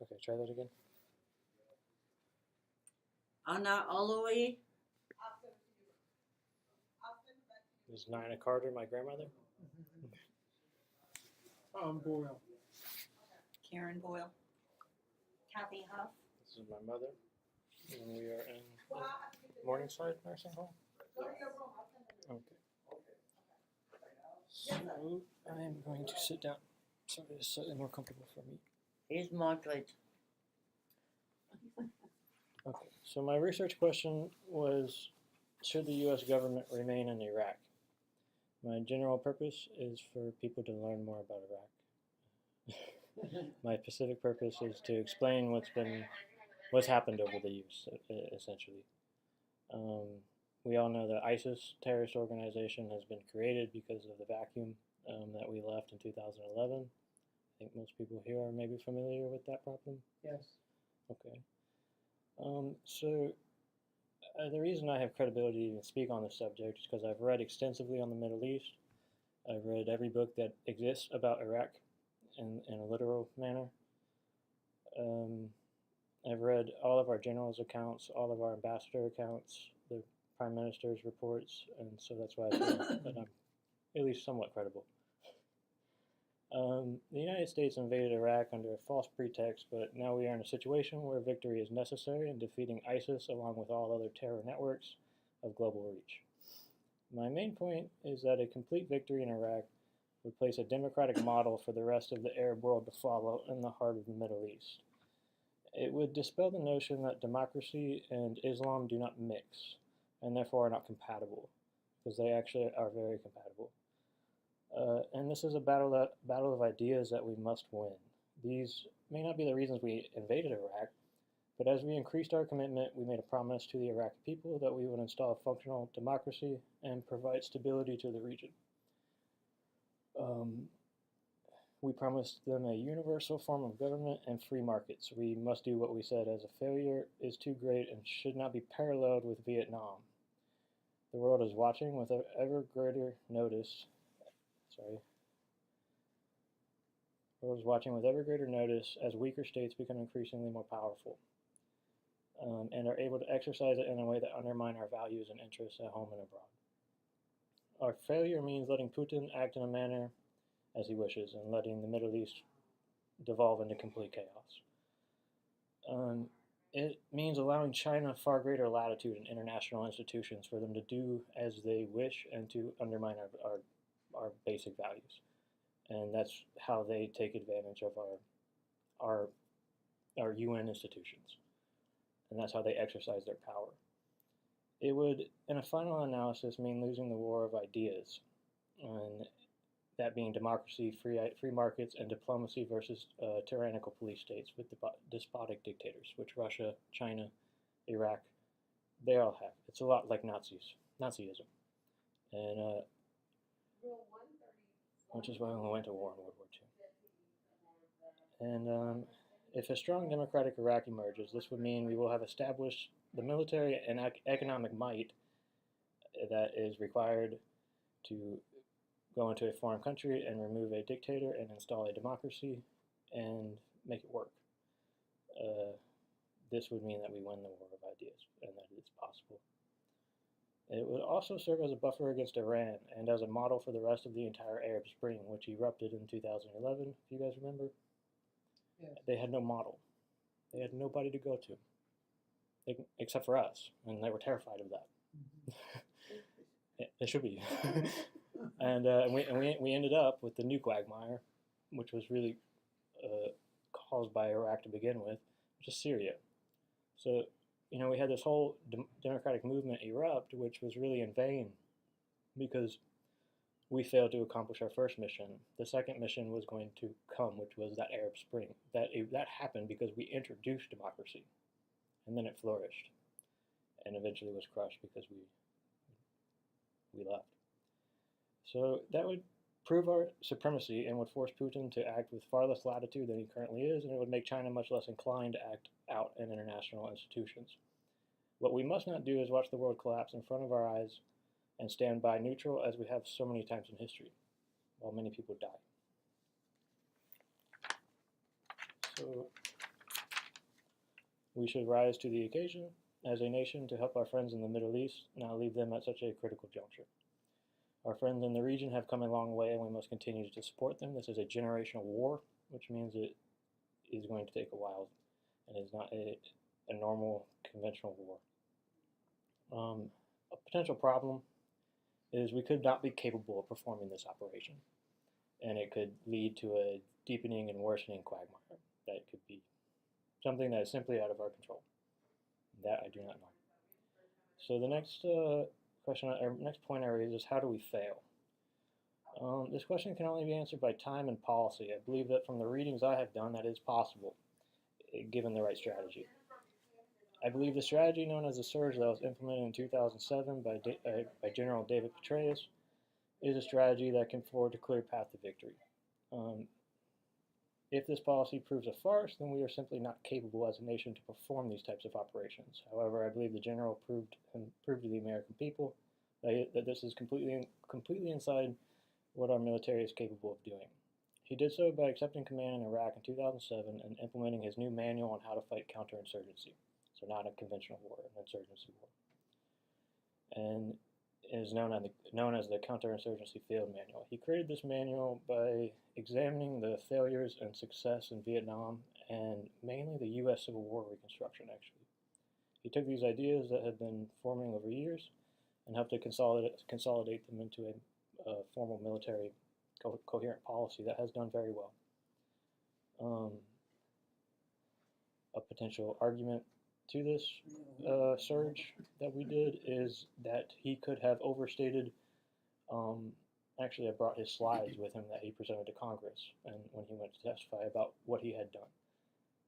Okay, try that again. Anna Aloy. This is Nina Carter, my grandmother. Boyle. Karen Boyle. Kathy Huff. This is my mother. And we are in Morningside Nursing Home. Okay. So I am going to sit down so it is slightly more comfortable for me. Here's Margaret. Okay, so my research question was, should the U.S. government remain in Iraq? My general purpose is for people to learn more about Iraq. My specific purpose is to explain what's happened over the years, essentially. We all know that ISIS, terrorist organization, has been created because of the vacuum that we left in 2011. I think most people here are maybe familiar with that problem. Yes. Okay. So the reason I have credibility to even speak on this subject is because I've read extensively on the Middle East. I've read every book that exists about Iraq in a literal manner. I've read all of our generals' accounts, all of our ambassador accounts, the prime minister's reports, and so that's why I feel that I'm at least somewhat credible. The United States invaded Iraq under a false pretext, but now we are in a situation where victory is necessary in defeating ISIS along with all other terror networks of global reach. My main point is that a complete victory in Iraq would place a democratic model for the rest of the Arab world to follow in the heart of the Middle East. It would dispel the notion that democracy and Islam do not mix, and therefore are not compatible, because they actually are very compatible. And this is a battle of ideas that we must win. These may not be the reasons we invaded Iraq, but as we increased our commitment, we made a promise to the Iraqi people that we would install a functional democracy and provide stability to the region. We promised them a universal form of government and free markets. We must do what we said, as a failure is too great and should not be paralleled with Vietnam. The world is watching with ever greater notice. The world is watching with ever greater notice as weaker states become increasingly more powerful and are able to exercise it in a way that undermine our values and interests at home and abroad. Our failure means letting Putin act in a manner as he wishes and letting the Middle East devolve into complete chaos. It means allowing China far greater latitude in international institutions for them to do as they wish and to undermine our basic values. And that's how they take advantage of our UN institutions. And that's how they exercise their power. It would, in a final analysis, mean losing the war of ideas, and that being democracy, free markets, and diplomacy versus tyrannical police states with despotic dictators, which Russia, China, Iraq, they all have. It's a lot like Nazism. And which is why we went to war in World War II. And if a strong democratic Iraq emerges, this would mean we will have established the military and economic might that is required to go into a foreign country and remove a dictator and install a democracy and make it work. This would mean that we win the war of ideas and that it's possible. It would also serve as a buffer against Iran and as a model for the rest of the entire Arab Spring, which erupted in 2011, if you guys remember. Yes. They had no model. They had nobody to go to, except for us, and they were terrified of that. They should be. And we ended up with the new quagmire, which was really caused by Iraq to begin with, which is Syria. So, we had this whole democratic movement erupt, which was really in vain because we failed to accomplish our first mission. The second mission was going to come, which was that Arab Spring. That happened because we introduced democracy, and then it flourished, and eventually was crushed because we left. So that would prove our supremacy and would force Putin to act with far less latitude than he currently is, and it would make China much less inclined to act out in international institutions. What we must not do is watch the world collapse in front of our eyes and stand by neutral as we have so many times in history, while many people die. So We should rise to the occasion as a nation to help our friends in the Middle East, not leave them at such a critical juncture. Our friends in the region have come a long way, and we must continue to support them. This is a generational war, which means it is going to take a while, and is not a normal conventional war. A potential problem is we could not be capable of performing this operation, and it could lead to a deepening and worsening quagmire. That could be something that is simply out of our control. That I do not know. So the next next point I raise is, how do we fail? This question can only be answered by time and policy. I believe that from the readings I have done, that is possible, given the right strategy. I believe the strategy known as the surge that was implemented in 2007 by General David Petraeus is a strategy that can forge a clear path to victory. If this policy proves a farce, then we are simply not capable as a nation to perform these types of operations. However, I believe the general proved to the American people that this is completely inside what our military is capable of doing. He did so by accepting command in Iraq in 2007 and implementing his new manual on how to fight counterinsurgency. So not a conventional war, an insurgency war. And is known as the Counterinsurgency Field Manual. He created this manual by examining the failures and success in Vietnam and mainly the U.S. Civil War reconstruction, actually. He took these ideas that had been forming over years and helped to consolidate them into a formal military coherent policy that has done very well. A potential argument to this surge that we did is that he could have overstated. Actually, I brought his slides with him that he presented to Congress, and when he went to testify about what he had done,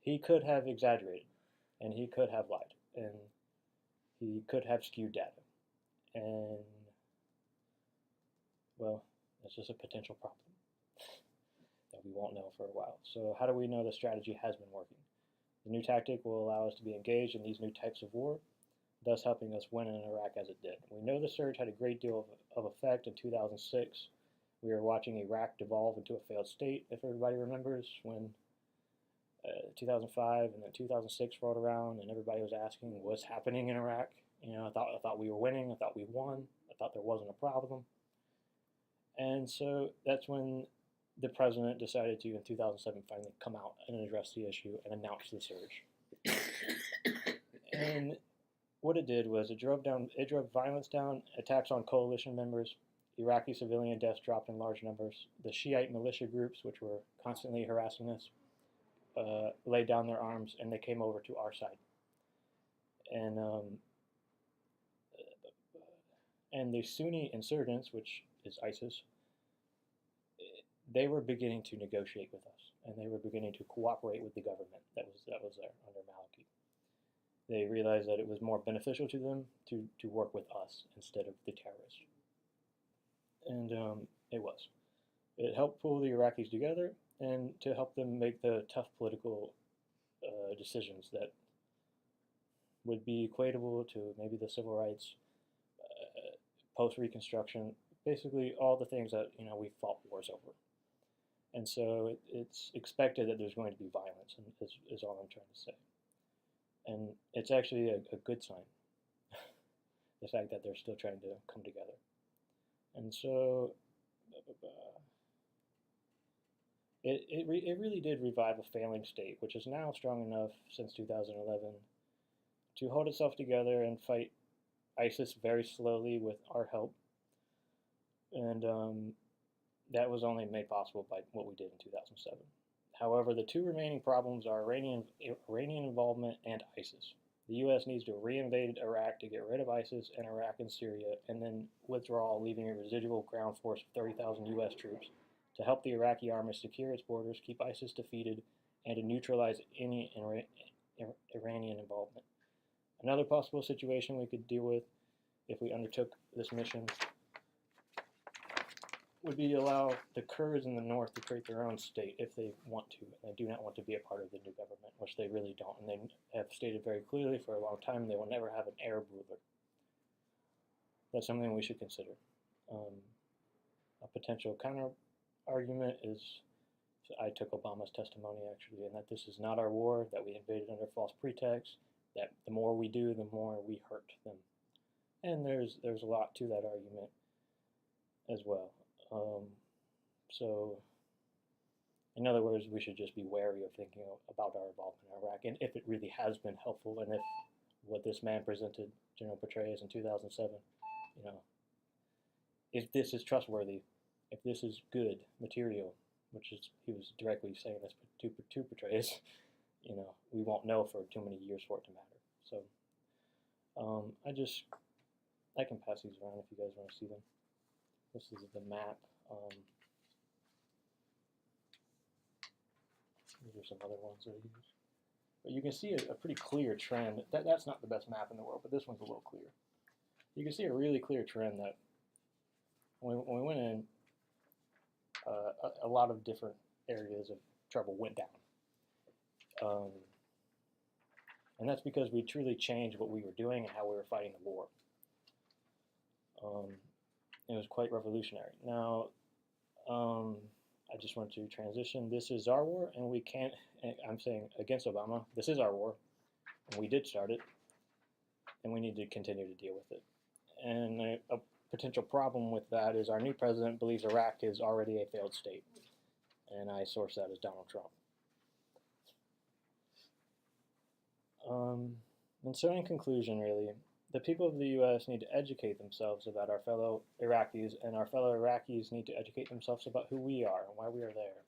he could have exaggerated, and he could have lied, and he could have skewed data, and well, that's just a potential problem that we won't know for a while. So how do we know the strategy has been working? The new tactic will allow us to be engaged in these new types of war, thus helping us win in Iraq as it did. We know the surge had a great deal of effect in 2006. We were watching Iraq devolve into a failed state, if everybody remembers, when 2005 and then 2006 rolled around and everybody was asking what's happening in Iraq. You know, I thought we were winning, I thought we won, I thought there wasn't a problem. And so that's when the president decided to, in 2007, finally come out and address the issue and announce the surge. And what it did was it drove violence down, attacks on coalition members, Iraqi civilian deaths dropped in large numbers. The Shiite militia groups, which were constantly harassing us, laid down their arms and they came over to our side. And the Sunni insurgents, which is ISIS, they were beginning to negotiate with us, and they were beginning to cooperate with the government that was there under Maliki. They realized that it was more beneficial to them to work with us instead of the terrorists. And it was. It helped pull the Iraqis together and to help them make the tough political decisions that would be equatable to maybe the civil rights, post-Reconstruction, basically all the things that we fought wars over. And so it's expected that there's going to be violence, and is all I'm trying to say. And it's actually a good sign, the fact that they're still trying to come together. And so it really did revive a failing state, which is now strong enough since 2011 to hold itself together and fight ISIS very slowly with our help. And that was only made possible by what we did in 2007. However, the two remaining problems are Iranian involvement and ISIS. The U.S. needs to reinvade Iraq to get rid of ISIS and Iraq and Syria, and then withdraw, leaving a residual ground force of 30,000 U.S. troops to help the Iraqi army secure its borders, keep ISIS defeated, and to neutralize any Iranian involvement. Another possible situation we could deal with if we undertook this mission would be to allow the Kurds in the north to create their own state if they want to, and they do not want to be a part of the new government, which they really don't, and they have stated very clearly for a long time they will never have an Arab ruler. That's something we should consider. A potential counter argument is I took Obama's testimony actually, and that this is not our war, that we invaded under false pretext, that the more we do, the more we hurt them. And there's a lot to that argument as well. So, in other words, we should just be wary of thinking about our involvement in Iraq, and if it really has been helpful, and if what this man presented, General Petraeus, in 2007, you know, if this is trustworthy, if this is good material, which is he was directly saying this to Petraeus, you know, we won't know for too many years for it to matter. So, I can pass these around if you guys want to see them. This is the map. These are some other ones that I use. But you can see a pretty clear trend. That's not the best map in the world, but this one's a little clearer. You can see a really clear trend that when we went in, a lot of different areas of trouble went down. And that's because we truly changed what we were doing and how we were fighting the war. It was quite revolutionary. Now, I just want to transition. This is our war, and we can't, I'm saying against Obama, this is our war, and we did start it, and we need to continue to deal with it. And a potential problem with that is our new president believes Iraq is already a failed state, and I source that as Donald Trump. And so in conclusion, really, the people of the U.S. need to educate themselves about our fellow Iraqis, and our fellow Iraqis need to educate themselves about who we are and why we are there,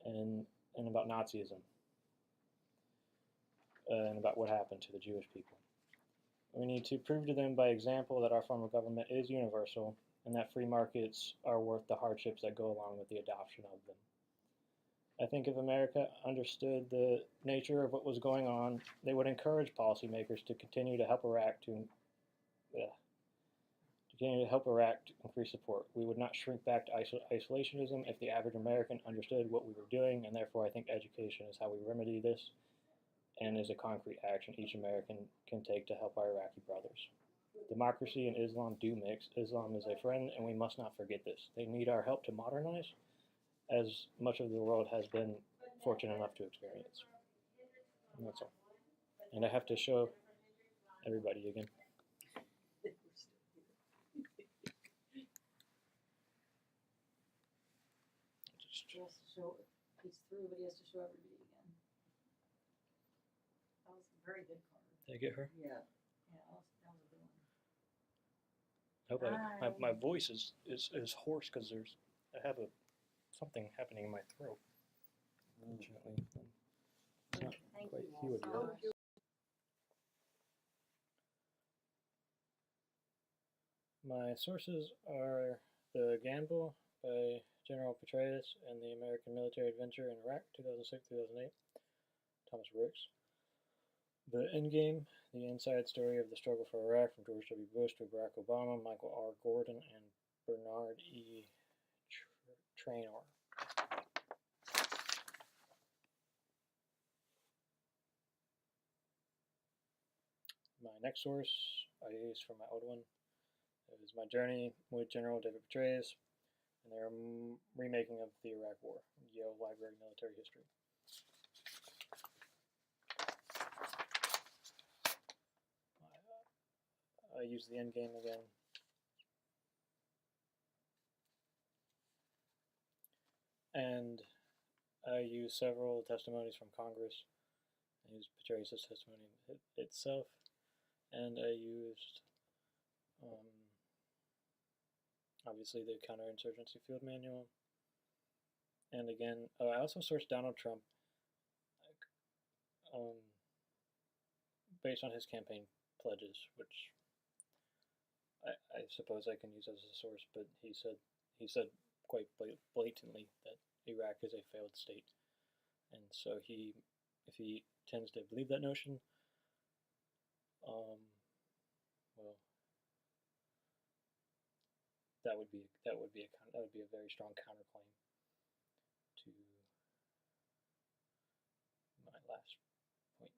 and about Nazism, and about what happened to the Jewish people. We need to prove to them by example that our form of government is universal, and that free markets are worth the hardships that go along with the adoption of them. I think if America understood the nature of what was going on, they would encourage policymakers to continue to help Iraq to increase support. We would not shrink back to isolationism if the average American understood what we were doing, and therefore I think education is how we remedy this, and is a concrete action each American can take to help our Iraqi brothers. Democracy and Islam do mix. Islam is a friend, and we must not forget this. They need our help to modernize, as much of the world has been fortunate enough to experience. And that's all. And I have to show everybody again. He has to show, he's through, but he has to show everybody again. That was a very good card. Did I get her? Yeah, that was a good one. I hope my voice is hoarse because I have something happening in my throat. Unfortunately, it's not quite healed yet. My sources are The Gamble by General Petraeus and the American Military Adventure in Iraq, 2006-2008, Thomas Ricks. The Endgame, The Inside Story of the Struggle for Iraq, from George W. Bush to Barack Obama, Michael R. Gordon, and Bernard E. Traynor. My next source I used for my old one is My Journey with General David Petraeus and their remaking of the Iraq War, Yale Library Military History. I use the Endgame again. And I use several testimonies from Congress. I used Petraeus' testimony itself, and I used, obviously, the Counterinsurgency Field Manual. And again, I also sourced Donald Trump based on his campaign pledges, which I suppose I can use as a source, but he said quite blatantly that Iraq is a failed state, and so if he tends to believe that notion, well, that would be a very strong counterclaim to my last point.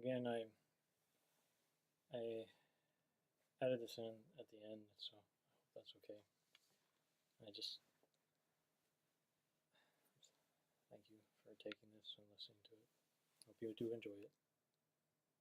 Again, added this in at the end, so I hope that's okay. I just thank you for taking this and listening to it. Hope you do enjoy it.